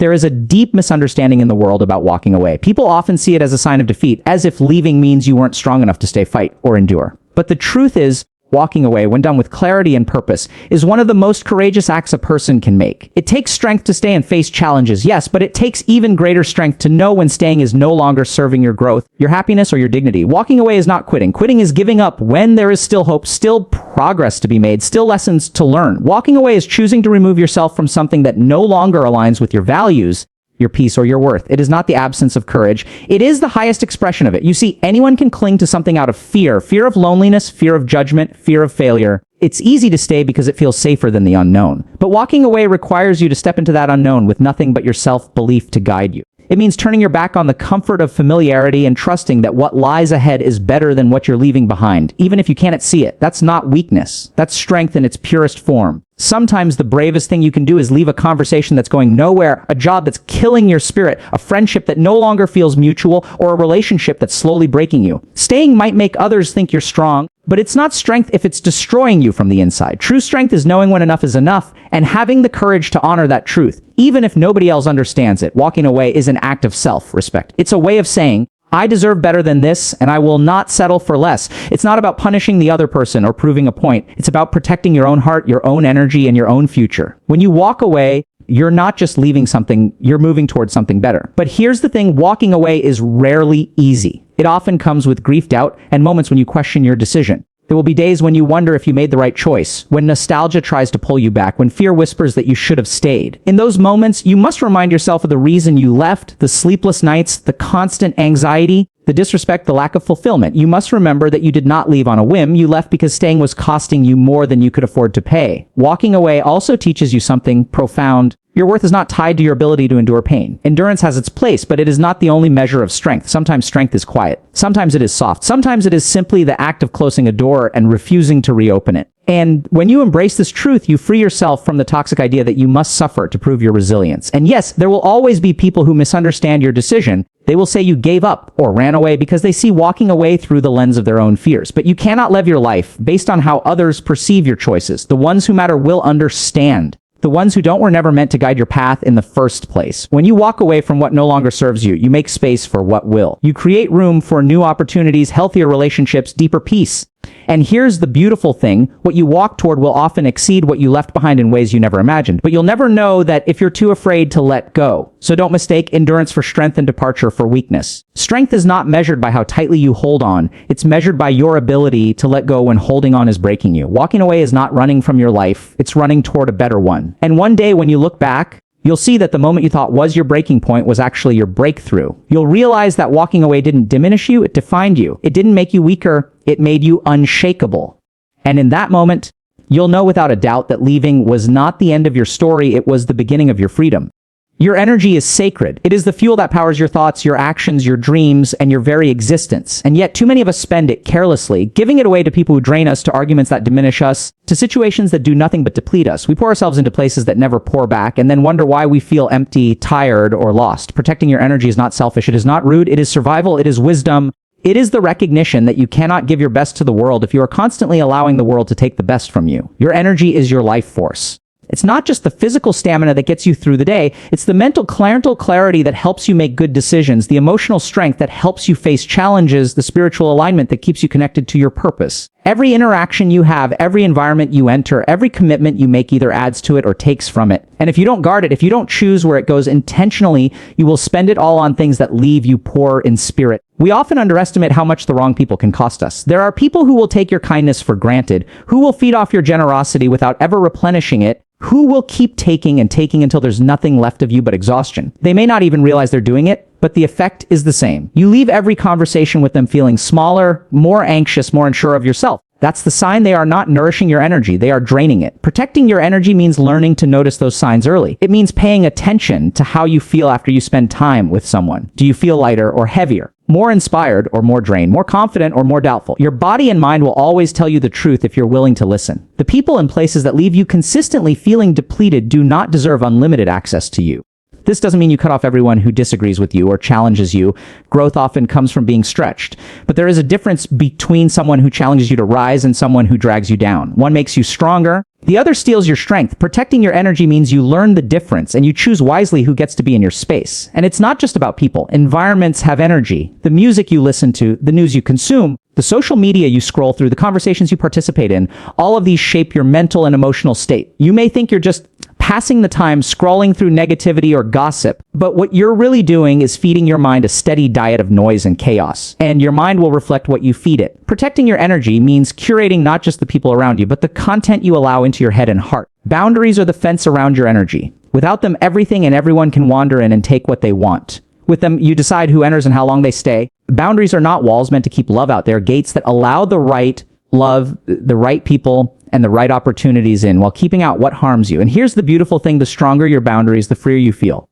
There is a deep misunderstanding in the world about walking away. People often see it as a sign of defeat, as if leaving means you weren't strong enough to stay, fight, or endure. But the truth is, walking away, when done with clarity and purpose, is one of the most courageous acts a person can make. It takes strength to stay and face challenges, yes, but it takes even greater strength to know when staying is no longer serving your growth, your happiness, or your dignity. Walking away is not quitting. Quitting is giving up when there is still hope, still progress to be made, still lessons to learn. Walking away is choosing to remove yourself from something that no longer aligns with your values, your peace, or your worth. It is not the absence of courage. It is the highest expression of it. You see, anyone can cling to something out of fear of loneliness, fear of judgment, fear of failure. It's easy to stay because it feels safer than the unknown. But walking away requires you to step into that unknown with nothing but your self-belief to guide you. It means turning your back on the comfort of familiarity and trusting that what lies ahead is better than what you're leaving behind, even if you can't see it. That's not weakness. That's strength in its purest form. Sometimes the bravest thing you can do is leave a conversation that's going nowhere, a job that's killing your spirit, a friendship that no longer feels mutual, or a relationship that's slowly breaking you. Staying might make others think you're strong, but it's not strength if it's destroying you from the inside. True strength is knowing when enough is enough and having the courage to honor that truth, even if nobody else understands it. Walking away is an act of self-respect. It's a way of saying, I deserve better than this, and I will not settle for less. It's not about punishing the other person or proving a point. It's about protecting your own heart, your own energy, and your own future. When you walk away, you're not just leaving something, you're moving towards something better. But here's the thing, walking away is rarely easy. It often comes with grief, doubt, and moments when you question your decision. There will be days when you wonder if you made the right choice, when nostalgia tries to pull you back, when fear whispers that you should have stayed. In those moments, you must remind yourself of the reason you left, the sleepless nights, the constant anxiety, the disrespect, the lack of fulfillment. You must remember that you did not leave on a whim. You left because staying was costing you more than you could afford to pay. Walking away also teaches you something profound. Your worth is not tied to your ability to endure pain. Endurance has its place, but it is not the only measure of strength. Sometimes strength is quiet. Sometimes it is soft. Sometimes it is simply the act of closing a door and refusing to reopen it. And when you embrace this truth, you free yourself from the toxic idea that you must suffer to prove your resilience. And yes, there will always be people who misunderstand your decision. They will say you gave up or ran away because they see walking away through the lens of their own fears. But you cannot live your life based on how others perceive your choices. The ones who matter will understand. The ones who don't were never meant to guide your path in the first place. When you walk away from what no longer serves you, you make space for what will. You create room for new opportunities, healthier relationships, deeper peace. And here's the beautiful thing, what you walk toward will often exceed what you left behind in ways you never imagined. But you'll never know that if you're too afraid to let go. So don't mistake endurance for strength and departure for weakness. Strength is not measured by how tightly you hold on. It's measured by your ability to let go when holding on is breaking you. Walking away is not running from your life. It's running toward a better one. And one day when you look back, you'll see that the moment you thought was your breaking point was actually your breakthrough. You'll realize that walking away didn't diminish you, it defined you. It didn't make you weaker, it made you unshakable. And in that moment, you'll know without a doubt that leaving was not the end of your story, it was the beginning of your freedom. Your energy is sacred. It is the fuel that powers your thoughts, your actions, your dreams, and your very existence. And yet, too many of us spend it carelessly, giving it away to people who drain us, to arguments that diminish us, to situations that do nothing but deplete us. We pour ourselves into places that never pour back, and then wonder why we feel empty, tired, or lost. Protecting your energy is not selfish. It is not rude. It is survival. It is wisdom. It is the recognition that you cannot give your best to the world if you are constantly allowing the world to take the best from you. Your energy is your life force. It's not just the physical stamina that gets you through the day, it's the mental clarity that helps you make good decisions, the emotional strength that helps you face challenges, the spiritual alignment that keeps you connected to your purpose. Every interaction you have, every environment you enter, every commitment you make either adds to it or takes from it. And if you don't guard it, if you don't choose where it goes intentionally, you will spend it all on things that leave you poor in spirit. We often underestimate how much the wrong people can cost us. There are people who will take your kindness for granted, who will feed off your generosity without ever replenishing it, who will keep taking and taking until there's nothing left of you but exhaustion. They may not even realize they're doing it, but the effect is the same. You leave every conversation with them feeling smaller, more anxious, more unsure of yourself. That's the sign they are not nourishing your energy, they are draining it. Protecting your energy means learning to notice those signs early. It means paying attention to how you feel after you spend time with someone. Do you feel lighter or heavier? More inspired or more drained? More confident or more doubtful? Your body and mind will always tell you the truth if you're willing to listen. The people and places that leave you consistently feeling depleted do not deserve unlimited access to you. This doesn't mean you cut off everyone who disagrees with you or challenges you. Growth often comes from being stretched. But there is a difference between someone who challenges you to rise and someone who drags you down. One makes you stronger, The other steals your strength. Protecting your energy means you learn the difference and you choose wisely who gets to be in your space. And it's not just about people. Environments have energy. The music you listen to, the news you consume, the social media you scroll through, the conversations you participate in, all of these shape your mental and emotional state. You may think you're just passing the time scrolling through negativity or gossip, but what you're really doing is feeding your mind a steady diet of noise and chaos, and your mind will reflect what you feed it. Protecting your energy means curating not just the people around you, but the content you allow into your head and heart. Boundaries are the fence around your energy. Without them, everything and everyone can wander in and take what they want. With them, you decide who enters and how long they stay. Boundaries are not walls meant to keep love out. They're gates that allow the right love, the right people, and the right opportunities in while keeping out what harms you. And here's the beautiful thing: the stronger your boundaries, the freer you feel.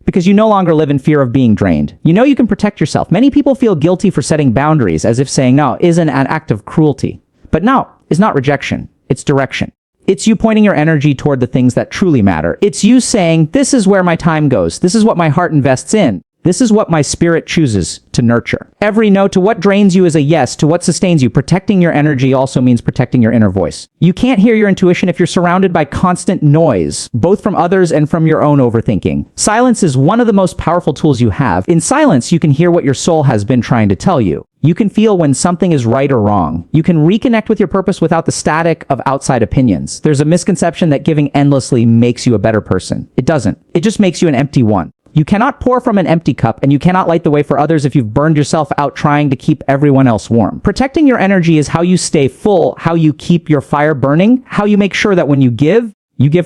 Because you no longer live in fear of being drained. You know you can protect yourself. Many people feel guilty for setting boundaries, as if saying no isn't an act of cruelty. But no is not rejection. It's direction. It's you pointing your energy toward the things that truly matter. It's you saying, this is where my time goes. This is what my heart invests in. This is what my spirit chooses to nurture. Every no to what drains you is a yes to what sustains you. Protecting your energy also means protecting your inner voice. You can't hear your intuition if you're surrounded by constant noise, both from others and from your own overthinking. Silence is one of the most powerful tools you have. In silence, you can hear what your soul has been trying to tell you. You can feel when something is right or wrong. You can reconnect with your purpose without the static of outside opinions. There's a misconception that giving endlessly makes you a better person. It doesn't. It just makes you an empty one. You cannot pour from an empty cup, and you cannot light the way for others if you've burned yourself out trying to keep everyone else warm. Protecting your energy is how you stay full, how you keep your fire burning, how you make sure that when you give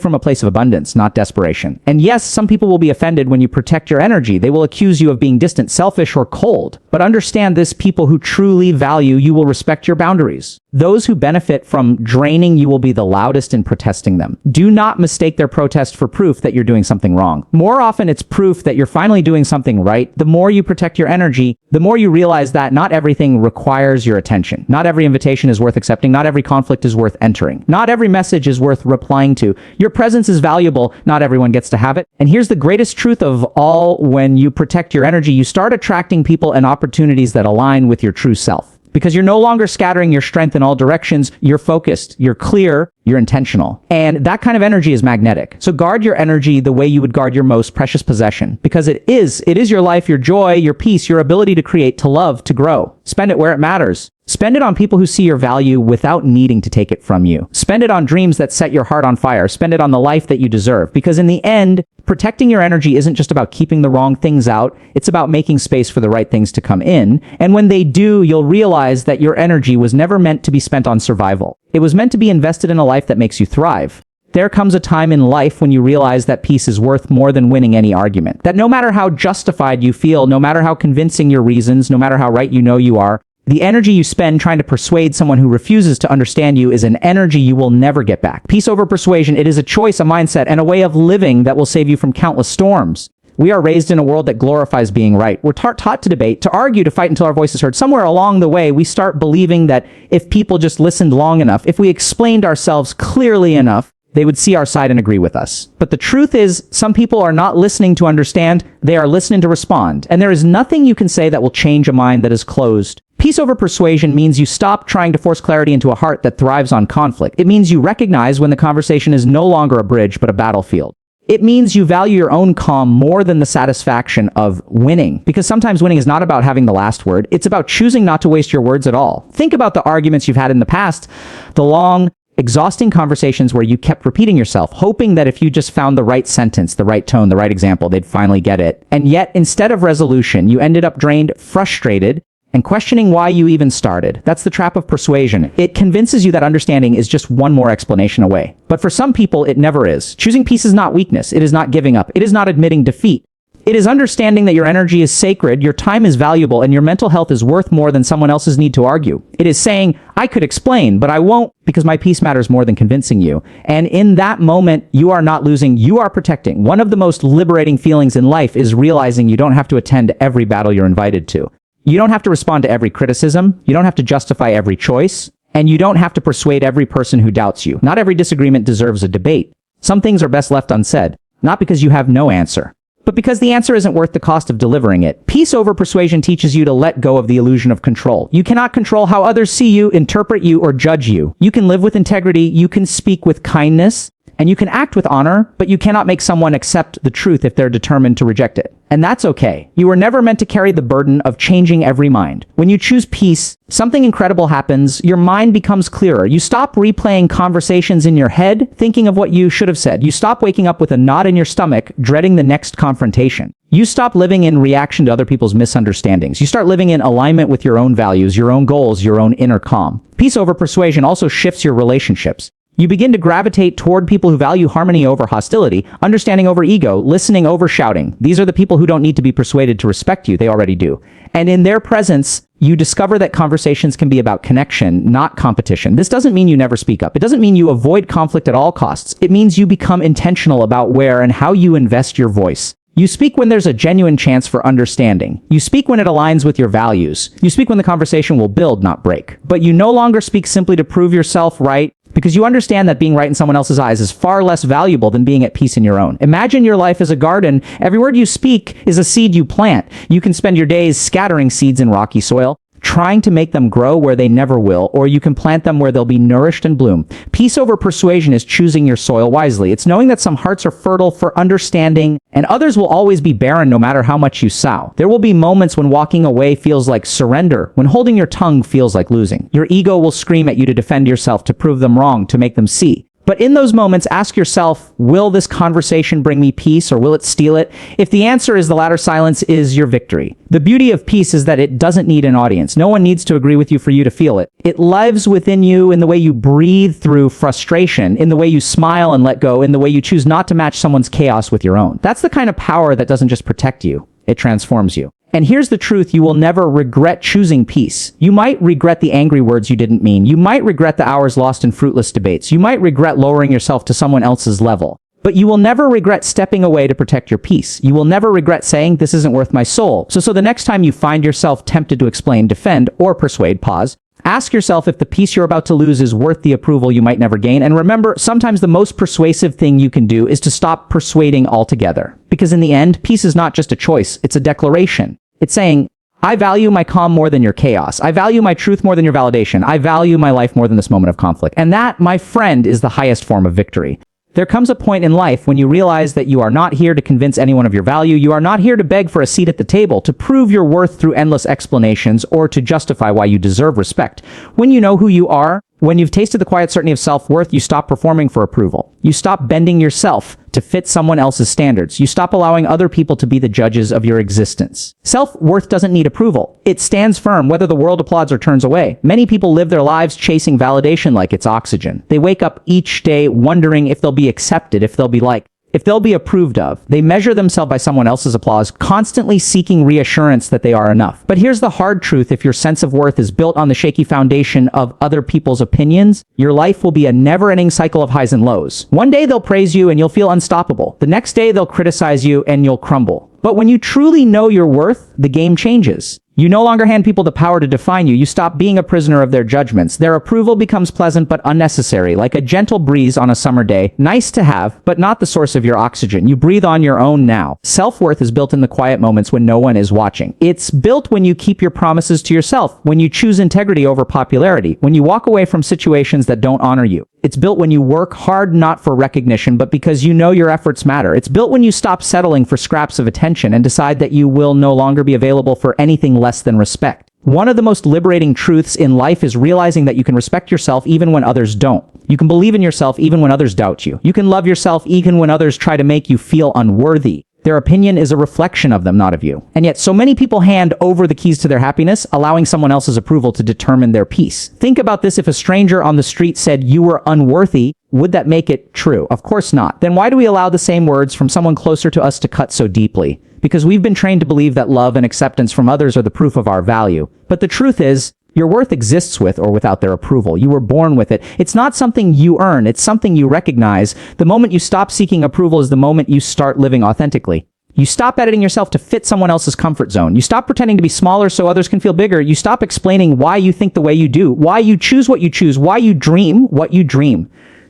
from a place of abundance, not desperation. And yes, some people will be offended when you protect your energy. They will accuse you of being distant, selfish, or cold. But understand this: people who truly value you will respect your boundaries. Those who benefit from draining you will be the loudest in protesting them. Do not mistake their protest for proof that you're doing something wrong. More often, it's proof that you're finally doing something right. The more you protect your energy, the more you realize that not everything requires your attention. Not every invitation is worth accepting. Not every conflict is worth entering. Not every message is worth replying to. Your presence is valuable. Not everyone gets to have it. And here's the greatest truth of all: when you protect your energy, you start attracting people and opportunities that align with your true self. Because you're no longer scattering your strength in all directions. You're focused, you're clear, you're intentional. And that kind of energy is magnetic. So guard your energy the way you would guard your most precious possession. Because it is your life, your joy, your peace, your ability to create, to love, to grow. Spend it where it matters. Spend it on people who see your value without needing to take it from you. Spend it on dreams that set your heart on fire. Spend it on the life that you deserve. Because in the end, protecting your energy isn't just about keeping the wrong things out. It's about making space for the right things to come in. And when they do, you'll realize that your energy was never meant to be spent on survival. It was meant to be invested in a life that makes you thrive. There comes a time in life when you realize that peace is worth more than winning any argument. That no matter how justified you feel, no matter how convincing your reasons, no matter how right you know you are, the energy you spend trying to persuade someone who refuses to understand you is an energy you will never get back. Peace over persuasion, it is a choice, a mindset, and a way of living that will save you from countless storms. We are raised in a world that glorifies being right. We're taught to debate, to argue, to fight until our voice is heard. Somewhere along the way, we start believing that if people just listened long enough, if we explained ourselves clearly enough, they would see our side and agree with us. But the truth is, some people are not listening to understand, they are listening to respond. And there is nothing you can say that will change a mind that is closed. Peace over persuasion means you stop trying to force clarity into a heart that thrives on conflict. It means you recognize when the conversation is no longer a bridge, but a battlefield. It means you value your own calm more than the satisfaction of winning. Because sometimes winning is not about having the last word. It's about choosing not to waste your words at all. Think about the arguments you've had in the past, the long, exhausting conversations where you kept repeating yourself, hoping that if you just found the right sentence, the right tone, the right example, they'd finally get it. And yet, instead of resolution, you ended up drained, frustrated, and questioning why you even started. That's the trap of persuasion. It convinces you that understanding is just one more explanation away. But for some people, it never is. Choosing peace is not weakness. It is not giving up. It is not admitting defeat. It is understanding that your energy is sacred, your time is valuable, and your mental health is worth more than someone else's need to argue. It is saying, I could explain, but I won't because my peace matters more than convincing you. And in that moment, you are not losing, you are protecting. One of the most liberating feelings in life is realizing you don't have to attend every battle you're invited to. You don't have to respond to every criticism. You don't have to justify every choice. And you don't have to persuade every person who doubts you. Not every disagreement deserves a debate. Some things are best left unsaid, not because you have no answer, but but because the answer isn't worth the cost of delivering it. Peace over persuasion teaches you to let go of the illusion of control. You cannot control how others see you, interpret you, or judge you. You can live with integrity, you can speak with kindness, and you can act with honor, but you cannot make someone accept the truth if they're determined to reject it. And that's okay. You were never meant to carry the burden of changing every mind. When you choose peace, something incredible happens. Your mind becomes clearer. You stop replaying conversations in your head, thinking of what you should have said. You stop waking up with a knot in your stomach, dreading the next confrontation. You stop living in reaction to other people's misunderstandings. You start living in alignment with your own values, your own goals, your own inner calm. Peace over persuasion also shifts your relationships. You begin to gravitate toward people who value harmony over hostility, understanding over ego, listening over shouting. These are the people who don't need to be persuaded to respect you. They already do. And in their presence, you discover that conversations can be about connection, not competition. This doesn't mean you never speak up. It doesn't mean you avoid conflict at all costs. It means you become intentional about where and how you invest your voice. You speak when there's a genuine chance for understanding. You speak when it aligns with your values. You speak when the conversation will build, not break. But you no longer speak simply to prove yourself right, because you understand that being right in someone else's eyes is far less valuable than being at peace in your own. Imagine your life as a garden. Every word you speak is a seed you plant. You can spend your days scattering seeds in rocky soil, trying to make them grow where they never will, or you can plant them where they'll be nourished and bloom. Peace over persuasion is choosing your soil wisely. It's knowing that some hearts are fertile for understanding, and others will always be barren no matter how much you sow. There will be moments when walking away feels like surrender, when holding your tongue feels like losing. Your ego will scream at you to defend yourself, to prove them wrong, to make them see. But in those moments, ask yourself, will this conversation bring me peace or will it steal it? If the answer is the latter, silence is your victory. The beauty of peace is that it doesn't need an audience. No one needs to agree with you for you to feel it. It lives within you in the way you breathe through frustration, in the way you smile and let go, in the way you choose not to match someone's chaos with your own. That's the kind of power that doesn't just protect you, it transforms you. And here's the truth, you will never regret choosing peace. You might regret the angry words you didn't mean. You might regret the hours lost in fruitless debates. You might regret lowering yourself to someone else's level. But you will never regret stepping away to protect your peace. You will never regret saying, this isn't worth my soul. So the next time you find yourself tempted to explain, defend, or persuade, pause. Ask yourself if the peace you're about to lose is worth the approval you might never gain. And remember, sometimes the most persuasive thing you can do is to stop persuading altogether. Because in the end, peace is not just a choice, it's a declaration. It's saying, I value my calm more than your chaos. I value my truth more than your validation. I value my life more than this moment of conflict. And that, my friend, is the highest form of victory. There comes a point in life when you realize that you are not here to convince anyone of your value. You are not here to beg for a seat at the table, to prove your worth through endless explanations, or to justify why you deserve respect. When you know who you are, when you've tasted the quiet certainty of self-worth, you stop performing for approval. You stop bending yourself to fit someone else's standards. You stop allowing other people to be the judges of your existence. Self-worth doesn't need approval. It stands firm whether the world applauds or turns away. Many people live their lives chasing validation like it's oxygen. They wake up each day wondering if they'll be accepted, if they'll be liked, if they'll be approved of. They measure themselves by someone else's applause, constantly seeking reassurance that they are enough. But here's the hard truth. If your sense of worth is built on the shaky foundation of other people's opinions, your life will be a never-ending cycle of highs and lows. One day they'll praise you and you'll feel unstoppable. The next day they'll criticize you and you'll crumble. But when you truly know your worth, the game changes. You no longer hand people the power to define you. You stop being a prisoner of their judgments. Their approval becomes pleasant but unnecessary, like a gentle breeze on a summer day. Nice to have, but not the source of your oxygen. You breathe on your own now. Self-worth is built in the quiet moments when no one is watching. It's built when you keep your promises to yourself, when you choose integrity over popularity, when you walk away from situations that don't honor you. It's built when you work hard not for recognition, but because you know your efforts matter. It's built when you stop settling for scraps of attention and decide that you will no longer be available for anything less than respect. One of the most liberating truths in life is realizing that you can respect yourself even when others don't. You can believe in yourself even when others doubt you. You can love yourself even when others try to make you feel unworthy. Their opinion is a reflection of them, not of you. And yet so many people hand over the keys to their happiness, allowing someone else's approval to determine their peace. Think about this. If a stranger on the street said you were unworthy, would that make it true? Of course not. Then why do we allow the same words from someone closer to us to cut so deeply? Because we've been trained to believe that love and acceptance from others are the proof of our value. But the truth is, your worth exists with or without their approval. You were born with it. It's not something you earn. It's something you recognize. The moment you stop seeking approval is the moment you start living authentically. You stop editing yourself to fit someone else's comfort zone. You stop pretending to be smaller so others can feel bigger. You stop explaining why you think the way you do, why you choose what you choose, why you dream what you dream.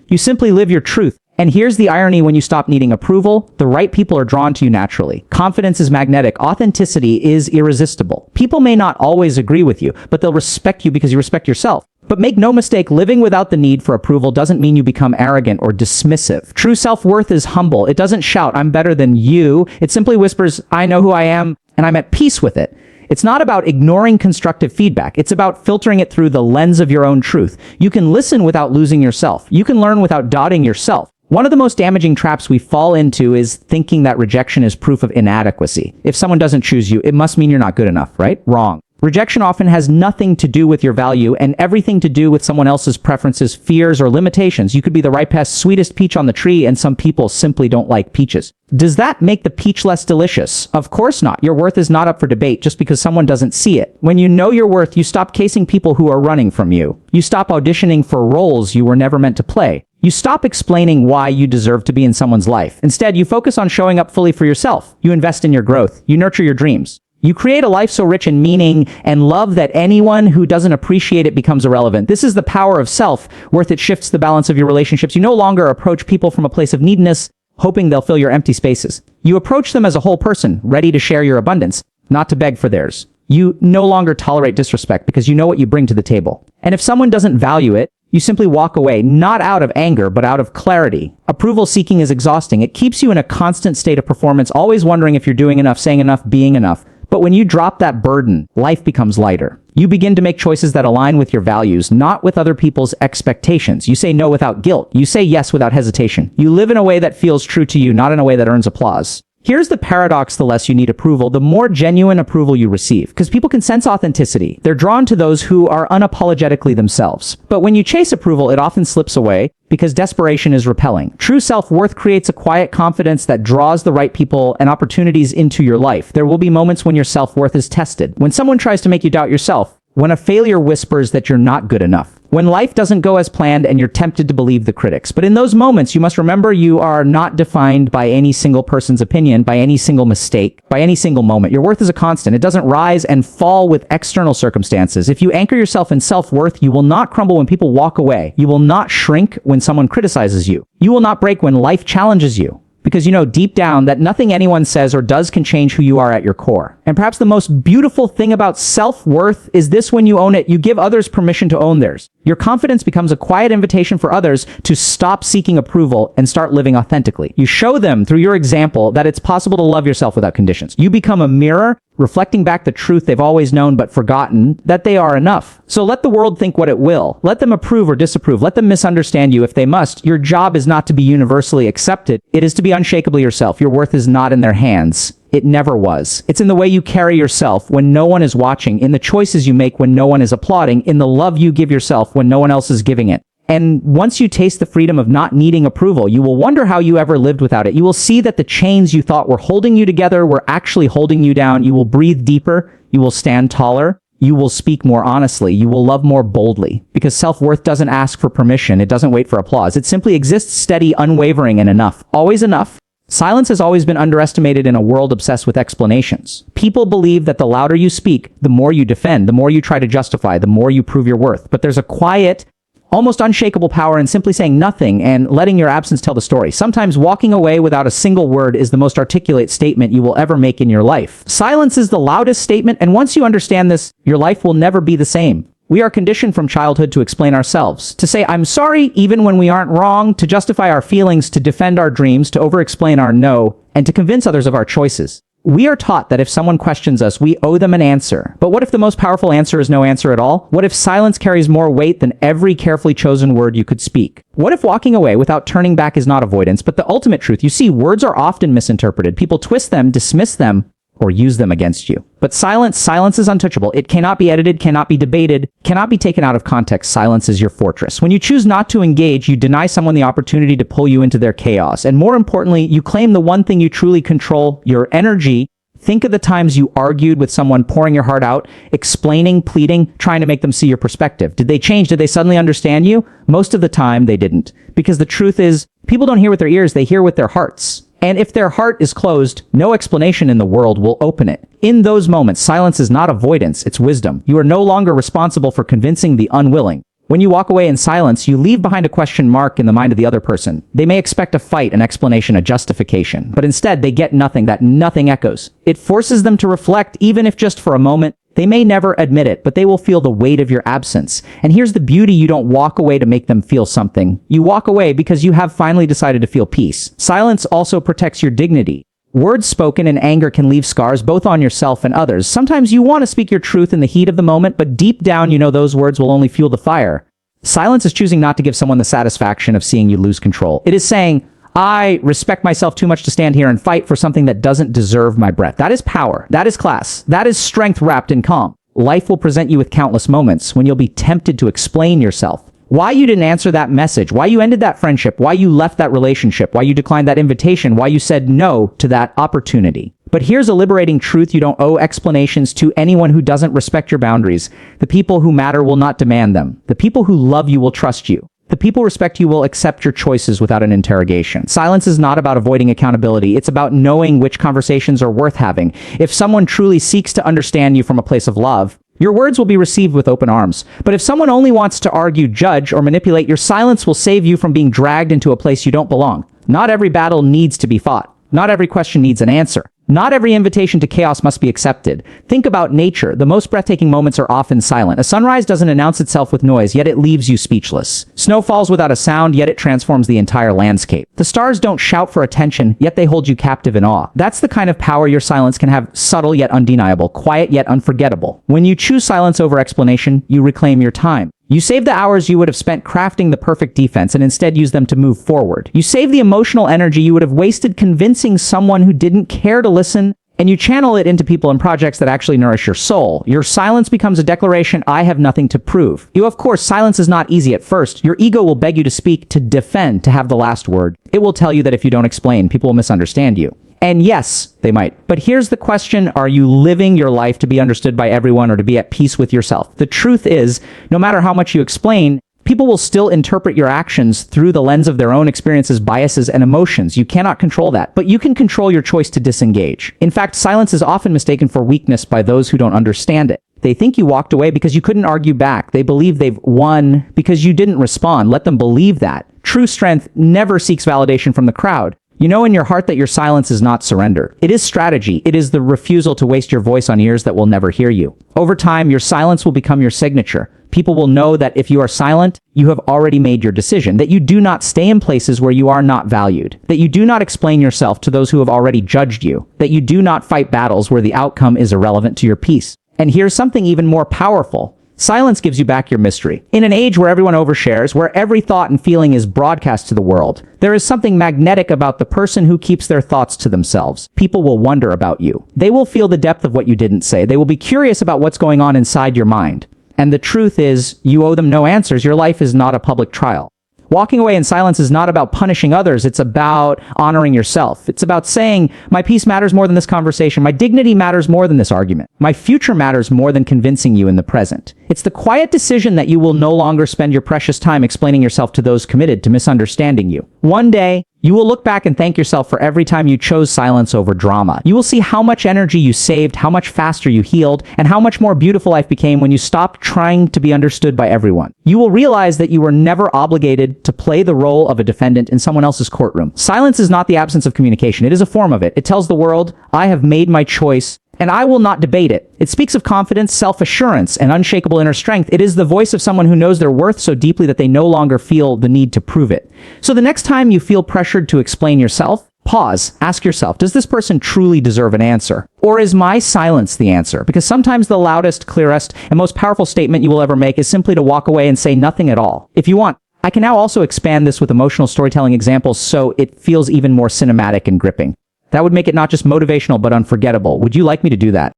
You simply live your truth. And here's the irony: when you stop needing approval, the right people are drawn to you naturally. Confidence is magnetic. Authenticity is irresistible. People may not always agree with you, but they'll respect you because you respect yourself. But make no mistake, living without the need for approval doesn't mean you become arrogant or dismissive. True self-worth is humble. It doesn't shout, "I'm better than you." It simply whispers, "I know who I am, and I'm at peace with it." It's not about ignoring constructive feedback. It's about filtering it through the lens of your own truth. You can listen without losing yourself. You can learn without doubting yourself. One of the most damaging traps we fall into is thinking that rejection is proof of inadequacy. If someone doesn't choose you, it must mean you're not good enough, right? Wrong. Rejection often has nothing to do with your value and everything to do with someone else's preferences, fears, or limitations. You could be the ripest, sweetest peach on the tree, and some people simply don't like peaches. Does that make the peach less delicious? Of course not. Your worth is not up for debate just because someone doesn't see it. When you know your worth, you stop casing people who are running from you. You stop auditioning for roles you were never meant to play. You stop explaining why you deserve to be in someone's life. Instead, you focus on showing up fully for yourself. You invest in your growth. You nurture your dreams. You create a life so rich in meaning and love that anyone who doesn't appreciate it becomes irrelevant. This is the power of self-worth. It shifts the balance of your relationships. You no longer approach people from a place of neediness, hoping they'll fill your empty spaces. You approach them as a whole person, ready to share your abundance, not to beg for theirs. You no longer tolerate disrespect because you know what you bring to the table. And if someone doesn't value it, you simply walk away, not out of anger, but out of clarity. Approval seeking is exhausting. It keeps you in a constant state of performance, always wondering if you're doing enough, saying enough, being enough. But when you drop that burden, life becomes lighter. You begin to make choices that align with your values, not with other people's expectations. You say no without guilt. You say yes without hesitation. You live in a way that feels true to you, not in a way that earns applause. Here's the paradox: the less you need approval, the more genuine approval you receive. Because people can sense authenticity. They're drawn to those who are unapologetically themselves. But when you chase approval, it often slips away because desperation is repelling. True self-worth creates a quiet confidence that draws the right people and opportunities into your life. There will be moments when your self-worth is tested. When someone tries to make you doubt yourself. When a failure whispers that you're not good enough. When life doesn't go as planned and you're tempted to believe the critics. But in those moments, you must remember you are not defined by any single person's opinion, by any single mistake, by any single moment. Your worth is a constant. It doesn't rise and fall with external circumstances. If you anchor yourself in self-worth, you will not crumble when people walk away. You will not shrink when someone criticizes you. You will not break when life challenges you. Because you know deep down that nothing anyone says or does can change who you are at your core. And perhaps the most beautiful thing about self-worth is this: when you own it, you give others permission to own theirs. Your confidence becomes a quiet invitation for others to stop seeking approval and start living authentically. You show them through your example that it's possible to love yourself without conditions. You become a mirror, reflecting back the truth they've always known but forgotten, that they are enough. So let the world think what it will. Let them approve or disapprove. Let them misunderstand you if they must. Your job is not to be universally accepted. It is to be unshakably yourself. Your worth is not in their hands. It never was. It's in the way you carry yourself when no one is watching, in the choices you make when no one is applauding, in the love you give yourself when no one else is giving it. And once you taste the freedom of not needing approval, you will wonder how you ever lived without it. You will see that the chains you thought were holding you together were actually holding you down. You will breathe deeper. You will stand taller. You will speak more honestly. You will love more boldly. Because self-worth doesn't ask for permission. It doesn't wait for applause. It simply exists steady, unwavering, and enough. Always enough. Silence has always been underestimated in a world obsessed with explanations. People believe that the louder you speak, the more you defend, the more you try to justify, the more you prove your worth. But there's a quiet, almost unshakable power in simply saying nothing and letting your absence tell the story. Sometimes walking away without a single word is the most articulate statement you will ever make in your life. Silence is the loudest statement, and once you understand this, your life will never be the same. We are conditioned from childhood to explain ourselves, to say I'm sorry even when we aren't wrong, to justify our feelings, to defend our dreams, to over-explain our no, and to convince others of our choices. We are taught that if someone questions us, we owe them an answer. But what if the most powerful answer is no answer at all? What if silence carries more weight than every carefully chosen word you could speak? What if walking away without turning back is not avoidance, but the ultimate truth? You see, words are often misinterpreted. People twist them, dismiss them, or use them against you. But silence is untouchable. It cannot be edited, cannot be debated, cannot be taken out of context. Silence is your fortress. When you choose not to engage, you deny someone the opportunity to pull you into their chaos. And more importantly, you claim the one thing you truly control, your energy. Think of the times you argued with someone, pouring your heart out, explaining, pleading, trying to make them see your perspective. Did they change? Did they suddenly understand you? Most of the time, they didn't. Because the truth is, people don't hear with their ears, they hear with their hearts. And if their heart is closed, no explanation in the world will open it. In those moments, silence is not avoidance, it's wisdom. You are no longer responsible for convincing the unwilling. When you walk away in silence, you leave behind a question mark in the mind of the other person. They may expect a fight, an explanation, a justification, but instead they get nothing. That nothing echoes. It forces them to reflect, even if just for a moment. They may never admit it, but they will feel the weight of your absence. And here's the beauty: you don't walk away to make them feel something. You walk away because you have finally decided to feel peace. Silence also protects your dignity. Words spoken in anger can leave scars both on yourself and others. Sometimes you want to speak your truth in the heat of the moment, but deep down you know those words will only fuel the fire. Silence is choosing not to give someone the satisfaction of seeing you lose control. It is saying, I respect myself too much to stand here and fight for something that doesn't deserve my breath. That is power. That is class. That is strength wrapped in calm. Life will present you with countless moments when you'll be tempted to explain yourself. Why you didn't answer that message, why you ended that friendship, why you left that relationship, why you declined that invitation, why you said no to that opportunity. But here's a liberating truth: you don't owe explanations to anyone who doesn't respect your boundaries. The people who matter will not demand them. The people who love you will trust you. The people who respect you will accept your choices without an interrogation. Silence is not about avoiding accountability. It's about knowing which conversations are worth having. If someone truly seeks to understand you from a place of love, your words will be received with open arms. But if someone only wants to argue, judge, or manipulate, your silence will save you from being dragged into a place you don't belong. Not every battle needs to be fought. Not every question needs an answer. Not every invitation to chaos must be accepted. Think about nature. The most breathtaking moments are often silent. A sunrise doesn't announce itself with noise, yet it leaves you speechless. Snow falls without a sound, yet it transforms the entire landscape. The stars don't shout for attention, yet they hold you captive in awe. That's the kind of power your silence can have: subtle yet undeniable, quiet yet unforgettable. When you choose silence over explanation, you reclaim your time. You save the hours you would have spent crafting the perfect defense and instead use them to move forward. You save the emotional energy you would have wasted convincing someone who didn't care to listen, and you channel it into people and projects that actually nourish your soul. Your silence becomes a declaration: I have nothing to prove. Of course, silence is not easy at first. Your ego will beg you to speak, to defend, to have the last word. It will tell you that if you don't explain, people will misunderstand you. And yes, they might. But here's the question: are you living your life to be understood by everyone or to be at peace with yourself? The truth is, no matter how much you explain, people will still interpret your actions through the lens of their own experiences, biases, and emotions. You cannot control that, but you can control your choice to disengage. In fact, silence is often mistaken for weakness by those who don't understand it. They think you walked away because you couldn't argue back. They believe they've won because you didn't respond. Let them believe that. True strength never seeks validation from the crowd. You know in your heart that your silence is not surrender. It is strategy. It is the refusal to waste your voice on ears that will never hear you. Over time, your silence will become your signature. People will know that if you are silent, you have already made your decision, that you do not stay in places where you are not valued, that you do not explain yourself to those who have already judged you, that you do not fight battles where the outcome is irrelevant to your peace. And here's something even more powerful. Silence gives you back your mystery. In an age where everyone overshares, where every thought and feeling is broadcast to the world, there is something magnetic about the person who keeps their thoughts to themselves. People will wonder about you. They will feel the depth of what you didn't say. They will be curious about what's going on inside your mind. And the truth is, you owe them no answers. Your life is not a public trial. Walking away in silence is not about punishing others. It's about honoring yourself. It's about saying, my peace matters more than this conversation. My dignity matters more than this argument. My future matters more than convincing you in the present. It's the quiet decision that you will no longer spend your precious time explaining yourself to those committed to misunderstanding you. One day, you will look back and thank yourself for every time you chose silence over drama. You will see how much energy you saved, how much faster you healed, and how much more beautiful life became when you stopped trying to be understood by everyone. You will realize that you were never obligated to play the role of a defendant in someone else's courtroom. Silence is not the absence of communication. It is a form of it. It tells the world, I have made my choice, and I will not debate it. It speaks of confidence, self-assurance, and unshakable inner strength. It is the voice of someone who knows their worth so deeply that they no longer feel the need to prove it. So the next time you feel pressured to explain yourself, pause, ask yourself, does this person truly deserve an answer? Or is my silence the answer? Because sometimes the loudest, clearest, and most powerful statement you will ever make is simply to walk away and say nothing at all. If you want, I can now also expand this with emotional storytelling examples so it feels even more cinematic and gripping. That would make it not just motivational but unforgettable. Would you like me to do that?